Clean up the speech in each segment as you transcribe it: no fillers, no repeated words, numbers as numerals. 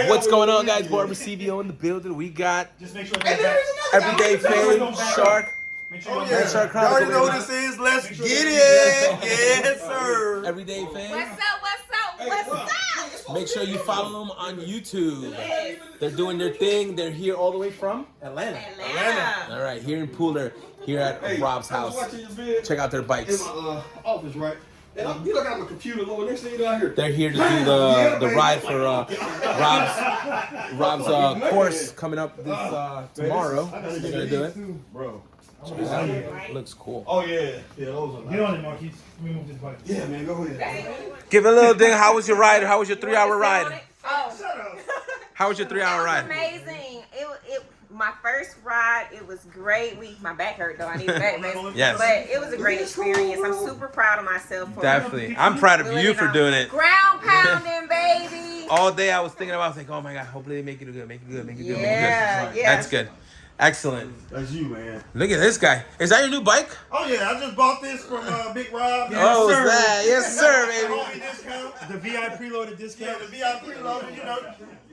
What's going on, guys? Barber CVO in the building. We got Everyday Fang, Shark. Shark You already know who this is. Let's get it. Yes, sir. Everyday Fang. What's up? Make sure you follow them on YouTube. They're doing their thing. They're here all the way from Atlanta. All right, here in Pooler, here at Rob's house. Check out their bikes. In my office, right? And you look at my computer, Lord, next thing you know, I hear. They're here to do the ride for Rob's course coming up this tomorrow. They're gonna do it, Bro. Looks cool. Oh yeah, those are nice. Get on it, Marquise. Let me move this bike. Yeah, man, go ahead. Give it a little ding. How was your ride? How was your 3-hour ride? Oh, How was your 3-hour ride? amazing. My first ride, it was great. My back hurt though. I need a back rest. Yes. But it was a great experience. I'm super proud of myself. For Definitely. I'm proud of you for doing it. Ground pounding, baby. All day I was thinking about, I was like, oh my God, hopefully they make it good, make it good. Yeah. That's good. Excellent. That's you, man. Look at this guy. Is that your new bike? Oh yeah, I just bought this from Big Rob. Oh, is that? Yes, sir, baby. Homie discount. The VI preloaded discount. Yeah, the VI preloaded. You know,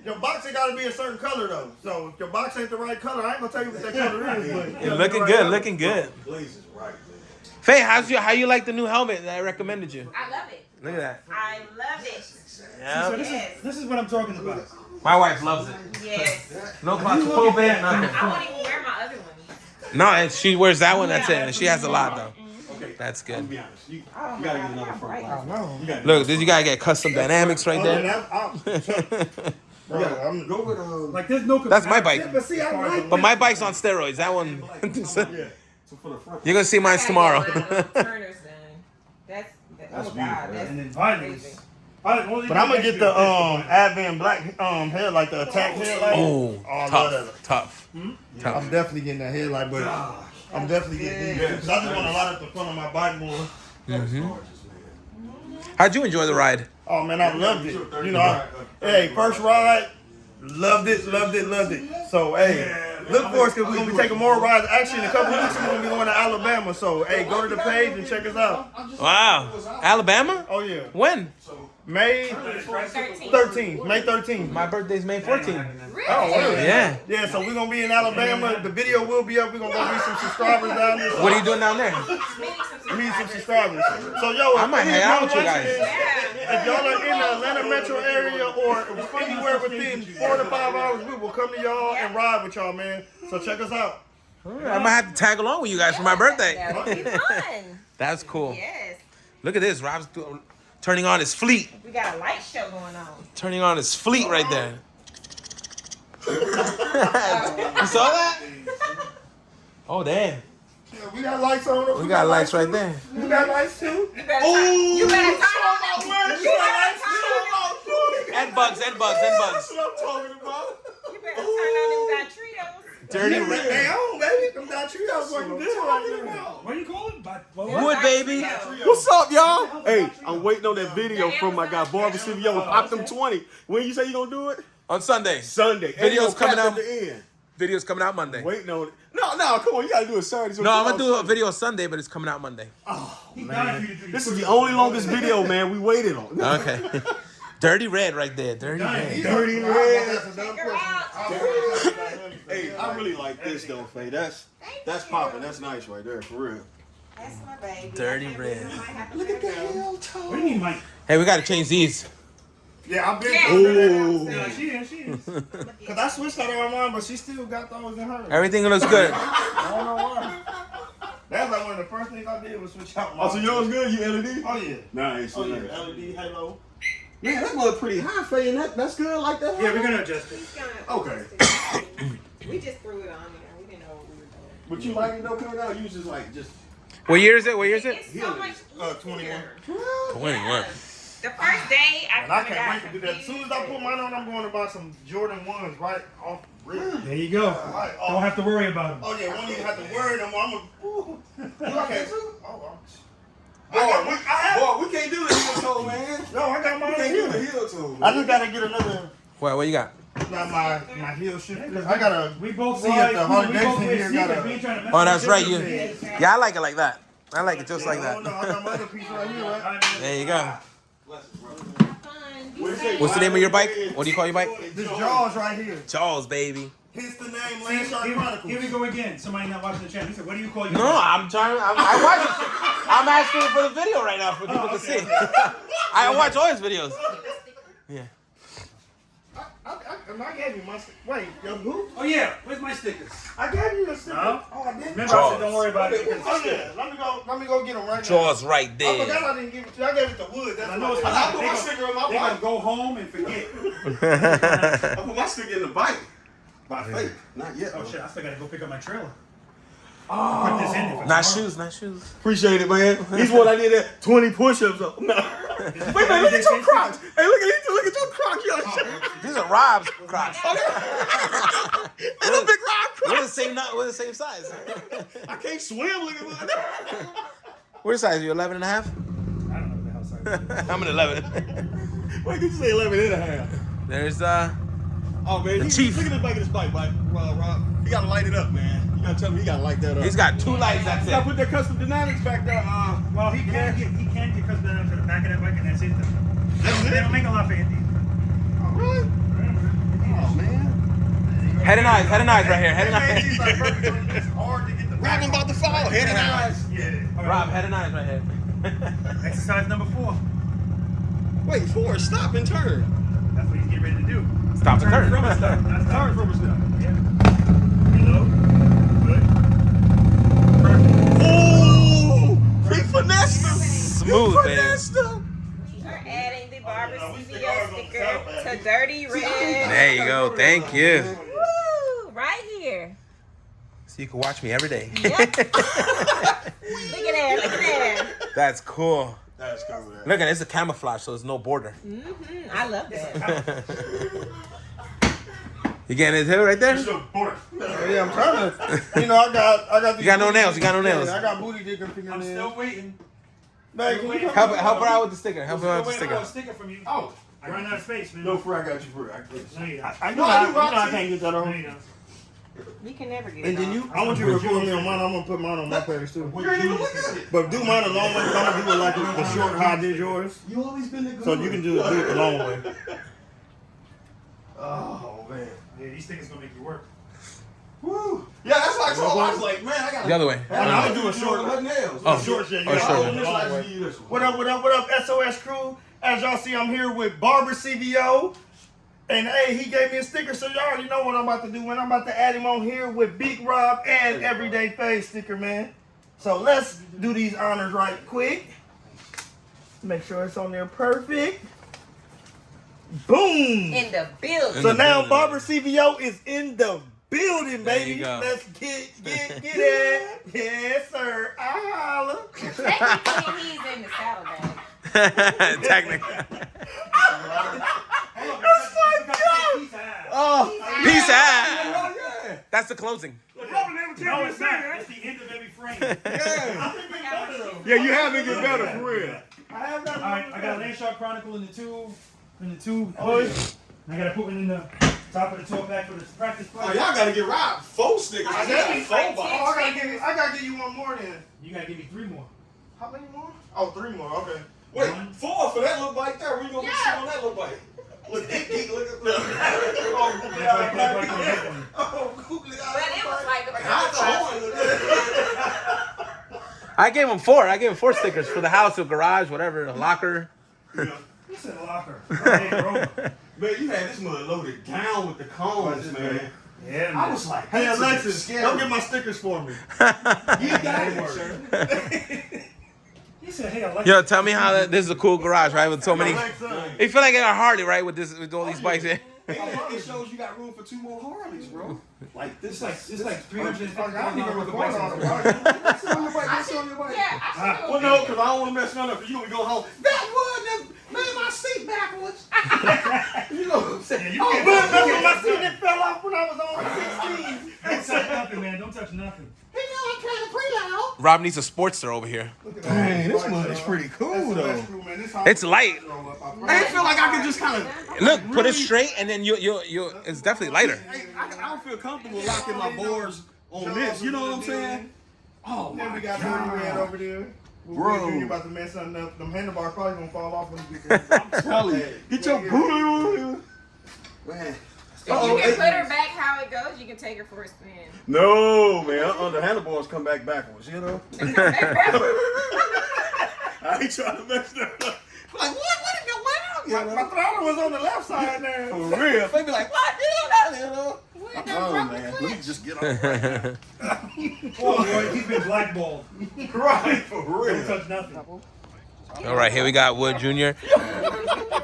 your box ain't gotta be a certain color though. So if your box ain't the right color, I ain't gonna tell you what that color is. But You're looking good, looking good. Blazes right, man. Faye, how you like the new helmet that I recommended you? I love it. Look at that. I love it. So Yeah. this is what I'm talking about. My wife loves it. Yes. No claustrophobia, nothing. I won't even wear my other one. No, and she wears that one, that's it. And she has a lot though. Okay, That's I'll good. be honest. You gotta get another front light. You gotta Look, you gotta get custom dynamics right there. I'm go with Like there's no. That's my bike. But see, I like But my bike's on steroids. That one. so for the front. You're gonna see mine tomorrow. Turner's done. That's That's oh God, beautiful. that's And then amazing. violence. But I'm gonna get the Advent black headlight, the attack headlight. Oh, I love tough. that. I'm definitely getting that headlight, but I'm definitely getting these because I just want to light up the front of my bike more. How'd you enjoy the ride? Oh man, I loved it. You know, hey, first ride, loved it. So hey, look for us because we're gonna be taking more rides. Actually, in a couple of weeks we're gonna be going to Alabama. So hey, go to the page and check us out. Wow. Alabama? Oh yeah, When? May 13th. May 13th. My birthday's May 14th. Really? Oh really? Yeah. Yeah, so we're gonna be in Alabama. The video will be up. We're gonna go meet some subscribers down there. What are you doing down there? Meet some subscribers. So yo, I might hang out with you guys. If y'all are in the Atlanta metro area or anywhere within 4 to 5 hours, we will come to y'all and ride with y'all, man. So check us out. I might have to tag along with you guys for my birthday. That would be fun. That's cool. Yes. Look at this. Rob's turning on his fleet. We got a light show going on. Turning on his fleet right there. You saw that? Oh, damn. Yeah, we got lights on. We got lights right there. You got lights too? You better turn on. You better turn on. And bugs. That's what I'm talking about. You better turn on them Trios. Dirty Hey, red. on, baby. Them down trees working good right now. What do you call it? Wood, baby. What's up, y'all? Hey, I'm waiting on that video from my guy Barber CVO. Pop them 20. When you say you gonna do it? On Sunday. Sunday. Video's coming at out. the end. Video's coming out Monday. Waiting on it. No, come on. You gotta do it Saturday. No, I'm gonna do a video Sunday, but it's coming out Monday. This is the only longest video, man. We waited on. Okay. Dirty red right there. Dirty red. Dirty red. Figure out. Hey, I really like this though, Faye. That's popping. That's nice right there, for real. That's my baby. Dirty red. Look at the hell toe. What do you mean, Mike? Hey, we gotta change these. Yeah, I've been Ooh. Yeah, she is. because I switched out on mine, but she still got those in her. Everything looks good. I don't know why. That's like one of the first things I did was switch out my. Oh, so yours good? You LED? Oh yeah. Nice. Oh yeah. nice. LED halo. Man, that look pretty high, Faye. And that's good like that. Yeah, we're gonna adjust it. Okay. We just threw it on there. We didn't know what we were doing. But you like it though coming out? You was just like What year is it? What year is it? It's so much 21. easier. 21. The first day And I can't wait to do that. As soon as I put mine on, I'm going to buy some Jordan 1s right off rip. There you go. Right Don't off. have to worry about them. Oh yeah, won't even have to worry no more. I'm a. You okay? Boy, we can't do the heel toe, man. No, I got mine We can't do the here. heel toe. I just gotta get another. What you got? Not my heel shifter. I gotta. We both See, ride. at the Harley We both Davidson wear here sneakers. got a- We ain't trying to mess Oh, with that's the right. difference. Yeah, I like it like that. I like it just like Oh that. no, I got my other piece right here. Right? There you go. Have fun. What's the name of your bike? What do you call your bike? This Jaws right here. Jaws, baby. Hence the name Landshark Chronicles. Here we go again. Somebody not watching the channel. He said, "What do you call your?" No, I'm trying. I watch. I'm asking for the video right now for people to see. I watch all his videos. Yeah. I gave you my wait, yo, who? Oh yeah, where's my stickers? I gave you the sticker. No? Oh, I didn't. Remember, I said, don't worry about it. Oh yeah, let me go get them right now. Jaws right I there. forgot I didn't give it to you. I gave it to Wood. That's I know it's what I put my sticker on my They're gonna bike. go home and forget. I put my sticker in the bike. By faith. Not yet. Oh shit, I still gotta go pick up my trailer. Put this in there for Not tomorrow. shoes, not shoes. Appreciate it, man. He's what I did at 20 push-ups. No. Wait, man, look at your Crocs. Hey, look at your Crocs. These are Rob's Crocs. Hey, look, big Rob We're Crocs. the same. We're the same size. I can't swim. Look at my. What size? You 11 and a half? I don't know what the hell size. I'm an 11. Wait, did you say 11 and a half? There's Oh, man. The Chief. Look at this bike of this bike, Rob. You gotta light it up, man. You gotta tell me you gotta light that up. he's got 2 lights. That's You gotta it. put that custom dynamics back there. Well, he can get custom down to the back of that bike, and that's it. Though. That's They it? don't make a lot for Andy. Oh, really? Oh, man. Head and eyes right here. Head and eyes. It's hard to get the Rob, I'm about to fall. Head and eyes. Yeah. All right. Rob, head and eyes right here. Exercise number 4. Wait, forward, stop and turn. That's what he's getting ready to do. Stop and turn. From a stop. That's Turn from a step. Yeah. Reload. Good. Perfect. Ooh! He finessed him. Smooth, He baby. finessed him. We are adding the Barber CVO sticker to Dirty Red. There you go. Thank you. Woo! Right here. So you can watch me every day. Yep. Look at that. Look at that. That's cool. That's cool, man. Look at it. It's a camouflage, so there's no border. I love that. You getting his hair right there? Yeah, I'm trying to. You know, I got. You got no nails. You got no nails. Yeah, I got booty digging I'm fingernails. still waiting. Man, can you Help her out with the sticker. Help her out with the Still waiting on a sticker. sticker from you. Oh. I ran out of space, man. No, I got you, Fred. No, you don't. I know I can't get that No, on. you don't. You can never get And it then on. you, I want you to record me on mine. I'm gonna put mine on my page too. You ain't even look at it. But do mine a long way. I'm gonna do it like the short how I did yours. You always been the good So you can do it the long way. Oh, man. Yeah, these stickers gonna make you work. Woo. Yeah, that's like, so I was like, man, I got The other way. I'm gonna do a short. nails. Oh. Short shit. Oh, Yeah, short. I'll do this long way. What up, SOS crew? As y'all see, I'm here with Barber CVO. And hey, he gave me a sticker, so y'all already know what I'm about to do, man. I'm about to add him on here with Big Rob and Everyday Face sticker, man. So let's do these honors right quick. Make sure it's on there perfect. Boom! In the building. So now Barber CVO is in the building, There baby. you go. Let's get it. Yes, sir. I holla. Technically, he's in the saddlebag. Technically. Oh, Peace out. That's the closing. No, it's not. It's the end of every frame. Yeah, you have to get better, for real. I have that. All right, I got Landshark Chronicle in the tube. I gotta put one in the top of the tour pack for the practice Oh, play. y'all gotta get Rob 4 stickers. I I got got you. 4 Oh, boxes. I gotta give you one more then. You gotta give me 3 more. How many more? Oh, 3 more. Okay. Wait, 4 for that little bike there. We gonna be sitting on that little bike. Look, look at That's why I can't break my head one. Oh, googly But it was like the I gave him 4. I gave him 4 stickers for the house, the garage, whatever, the locker. You said locker. Hey, bro. Man, you had this mother loaded down with the cones, man. Yeah, man. I was like, Hey, this is Alexis, scary. don't get my stickers for me. You got it, sir. He said, hey, I like Yo, tell me how this is a cool garage, right? With so many. Alexa. You feel like in a Harley, right? With all these bikes in. It shows you got room for 2 more Harleys, bro. Like this, It's like 350 I don't even worth of record bikes. all the Yeah, I should Well, no, because I don't want to mess none up. Because you gonna be going home. That would have made my seat backwards. You know what I'm saying? You Oh, can't- but that's you when my can't- seat that fell off when I was on 16. Don't touch nothing, man. Don't touch nothing. Rob needs a Sportster over here. Dang, this mud is pretty cool, though. It's light. I feel like I can just kind of. Look, put it straight, and then you. It's definitely lighter. I don't feel comfortable locking my boards on this. You know what I'm saying? Oh Then my we got God. Dirty Red over there. Bro, you about to mess something up. Them handlebars probably gonna fall off when you get there. I'm telling you. Get your booty. Man. If you can put her back how it goes, you can take her for a spin. No, man. The handlebars come back backwards, you know? I ain't trying to mess that up. Like, what is going on? My throttle was on the left side there. For real. They be like, what? You know? Oh, man. Let me just get on right now. Oh, boy, he's been blackballed. Right, for Don't real. touch nothing. All right, here we got Wood Jr. You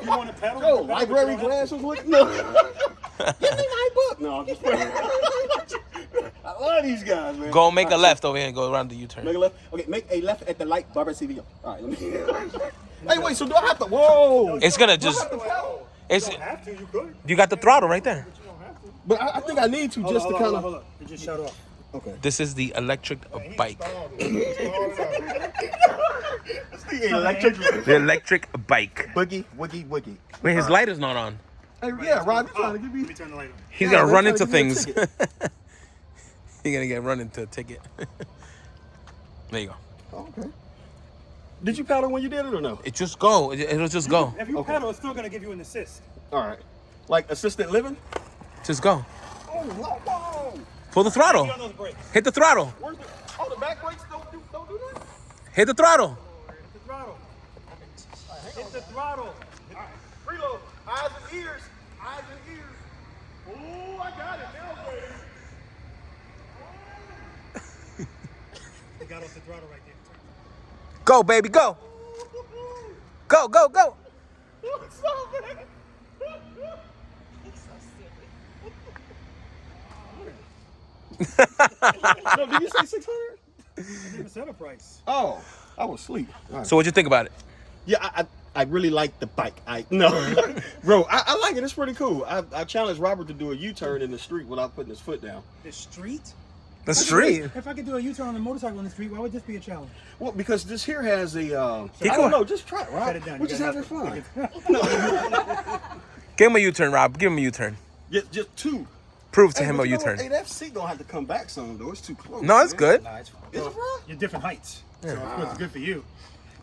want to pedal? Yo, library glasses look. No. Give me my book. No, I'm just playing. I love these guys, man. Go make a left over here and go around the U-turn. Make a left. Okay, make a left at the light, Barber CVO. All right, let me. Hey, wait. So do I have to? Whoa. It's gonna just. It's. You don't have to. You could. You got the throttle right there. You don't have to. But I think I need to just to kind of. Hold up. It just shut off. Okay. This is the electric bike. The electric. The electric bike. Boogie, woogie, woogie. Wait, his light is not on. Hey, yeah, Rob, you trying to give Let me me? turn the light on. He's Yeah, gonna we're run trying into to give me a things. ticket. He's gonna get run into a ticket. There you go. Oh, okay. Did you paddle when you did it or no? It just go. It'll just go. If you pedal, it's still going to give you an assist. All right. Like assisted living? Just go. Oh, whoa. Pull the throttle. Get on those brakes. Hit the throttle. Where's the? Oh, the back brakes don't do that. Hit the throttle. Hit the throttle. Hit the throttle. All right. Reload. Eyes and ears. Eyes and ears. Oh, I got it. Now, baby. You got off the throttle right there. Go, baby, go. Go, go, go. What's up, man? No, did you say 600? I didn't set a price. Oh, I was asleep. All right. So what'd you think about it? Yeah, I really like the bike. Bro, I like it. It's pretty cool. I challenged Robert to do a U-turn in the street without putting his foot down. The street? The street. If I could do a U-turn on a motorcycle in the street, why would this be a challenge? Well, because this here has a. I He don't could- know. Just try it, Rob. Cut it down. We're You just gotta having have fun. Give him a U-turn, Rob. Give him a U-turn. Just two. Prove to Hey, him but a you know what? U-turn. Hey, that seat gonna have to come back some though. It's too close. No, it's man. good. Is it, Rob? You're different heights. So, of course, it's good for you.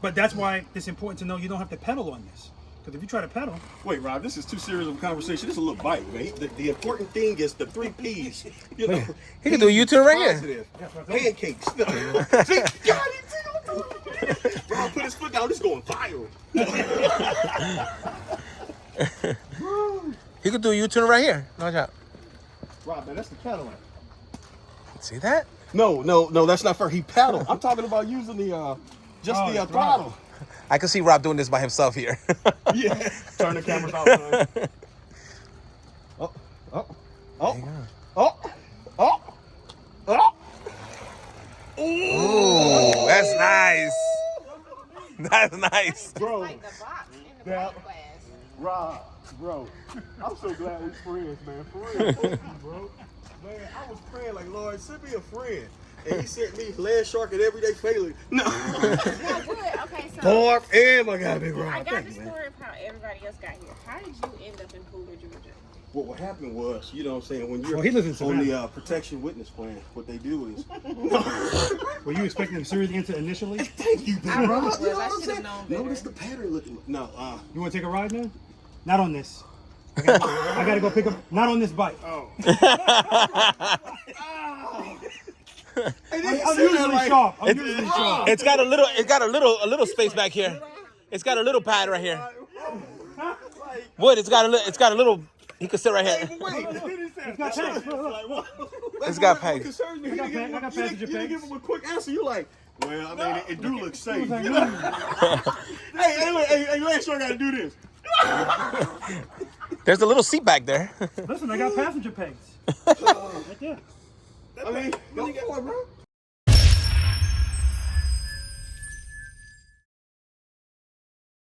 But that's why it's important to know you don't have to pedal on this. Because if you try to pedal, Wait, Rob, this is too serious of a conversation. This is a little bite, man. The important thing is the 3 P's. You know, He can do a U-turn right here. positive. that's what I'm saying. Pancakes. See, God, Rob put his foot down. This is going viral. He could do a U-turn right here. Watch out. Rob, man, that's the Cadillac. See that? No, that's not fair. He paddled. I'm talking about using the the throttle. I can see Rob doing this by himself here. Yeah. Turn the cameras off, son. Ooh, that's nice. That's nice. Bro, Like the box in the Yeah. bike class. Rob, bro, I'm so glad we're friends, man. For real, thank you, bro. Man, I was praying like, Lord, send me a friend. And he sent me land shark and everyday failure. No. No, good. Okay, so Barb and my guy, Big Rob. I got Thank the you, man. story of how everybody else got here. How did you end up in Pooler, Georgia? What happened was, you know what I'm saying, when you're Well, he lives in on the Savannah. protection witness plan, what they do is, Were you expecting a serious answer initially? thank you, Big I Rob. was. You know I what I'm should've saying? known better. Notice the pattern looking. No, You want to take a ride, man? Not on this. I gotta go pick up. Not on this bike. Oh. I'm usually sharp. I'm usually sharp. It's got a little space back here. It's got a little pad right here. Wood, it's got a little. He could sit right here. It's got pegs. Look, look. It's got pegs. Concerns me. I got passenger You didn't give pegs. him a quick answer. You like, well, I mean, it do look safe. Like, Hey, last show I gotta do this. There's a little seat back there. Listen, I got passenger pegs. Right there. I mean, go for it, bro.